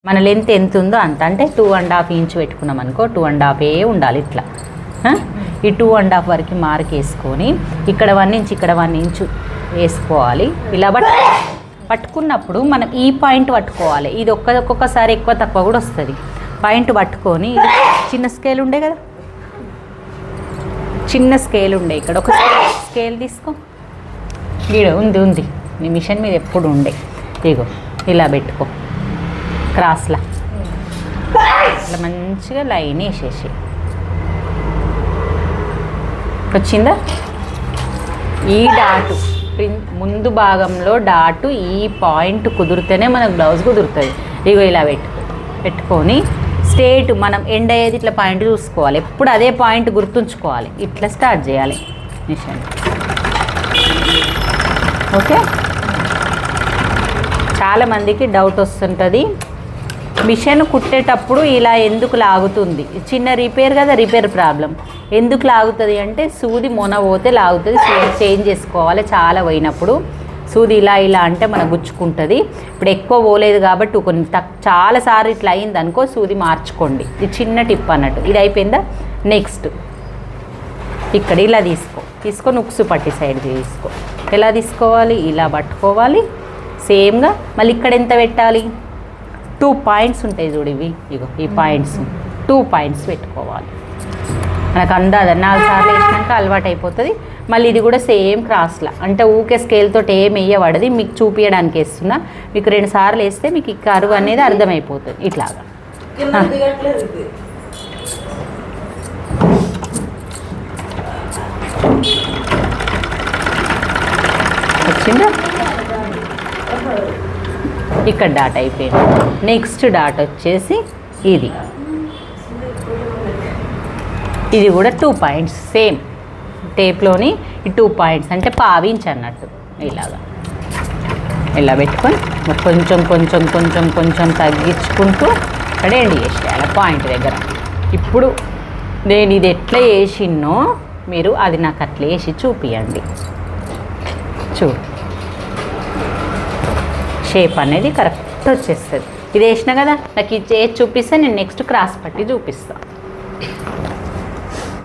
మన లెంత్ ఎంత ఉందో అంత, అంటే 2.5 ఇంచ్ పెట్టుకున్నాం అనుకో, 2.5 ఉండాలి ఇట్లా. ఈ 2.5 వరకు మార్క్ వేసుకొని ఇక్కడ 1 ఇంచ్ ఇక్కడ 1 ఇంచు వేసుకోవాలి. ఇలా పట్టుకున్నప్పుడు మనం ఈ పాయింట్ పట్టుకోవాలి. ఇది ఒక్కొక్కసారి ఎక్కువ తక్కువ కూడా వస్తుంది. పాయింట్ పట్టుకొని చిన్న స్కేల్ ఉండే కదా, చిన్న స్కేల్ ఉండే ఇక్కడ ఒక స్కేల్ తీసుకో. గీడ ఉంది నీ మిషన్ మీద ఎప్పుడు ఉండే. ఇగో ఇలా పెట్టుకో క్రాస్లా, ఇట్లా మంచిగా లైన్ వేసేసి వచ్చిందా. ఈ డాటు ముందు భాగంలో డాటు ఈ పాయింట్ కుదిరితేనే మనకు బ్లౌజ్ కుదురుతుంది. ఇగో ఇలా పెట్టుకొని స్ట్రేట్ మనం ఎండ్ అయ్యేది ఇట్లా పాయింట్ చూసుకోవాలి. ఎప్పుడు అదే పాయింట్ గుర్తుంచుకోవాలి. ఇట్లా స్టార్ట్ చేయాలి మిషన్. ఓకే, చాలామందికి డౌట్ వస్తుంటుంది, మిషన్ కుట్టేటప్పుడు ఇలా ఎందుకు లాగుతుంది? చిన్న రిపేర్ కదా, రిపేర్ ప్రాబ్లం. ఎందుకు లాగుతుంది అంటే సూది మొన పోతే లాగుతుంది. చేంజ్ చేసుకోవాలి. చాలా పోయినప్పుడు సూది ఇలా అంటే మనకు గుచ్చుకుంటుంది. ఇప్పుడు ఎక్కువ పోలేదు కాబట్టి కొన్ని చాలాసార్లు ఇట్లా అయింది అనుకో, సూది మార్చుకోండి. ఇది చిన్న టిప్ అన్నట్టు. ఇది అయిపోయిందా? నెక్స్ట్ ఇక్కడ ఇలా తీసుకొని ఉక్సు పట్టి సైడ్ తీసుకో. ఎలా తీసుకోవాలి? ఇలా పట్టుకోవాలి సేమ్గా. మళ్ళీ ఇక్కడ ఎంత పెట్టాలి? 2 పాయింట్స్ ఉంటాయి చూడు, ఇగో ఈ పాయింట్స్ 2 పాయింట్స్ పెట్టుకోవాలి. మనకు అందాద 4 సార్లు వేసినాక అలవాటు అయిపోతుంది. మళ్ళీ ఇది కూడా సేమ్ క్రాస్లా, అంటే ఊకే స్కేల్తో ఏం వేయబడది. మీకు చూపించడానికి వేస్తున్నా. మీకు 2 సార్లు వేస్తే మీకు ఈ కరువు అనేది అర్థమైపోతుంది. ఇట్లాగా వచ్చిందా? ఇక్కడ డాట్ అయిపోయింది. నెక్స్ట్ డాట్ వచ్చేసి ఇది కూడా 2 పాయింట్స్ సేమ్ టేప్లోని. ఈ 2 పాయింట్స్ అంటే పావించ్ అన్నట్టు. ఇలా పెట్టుకొని కొంచెం కొంచెం కొంచెం కొంచెం తగ్గించుకుంటూ ఇక్కడ ఎండ్ చేసేయాలి పాయింట్ దగ్గర. ఇప్పుడు నేను ఇది ఎట్లా వేసినో మీరు అది నాకు అట్లా వేసి చూపియండి. చూడు, షేప్ అనేది కరెక్ట్ వచ్చేస్తుంది. ఇది వేసినా కదా, నాకు ఇది చూపిస్తే నేను నెక్స్ట్ క్రాస్ పట్టి చూపిస్తాను.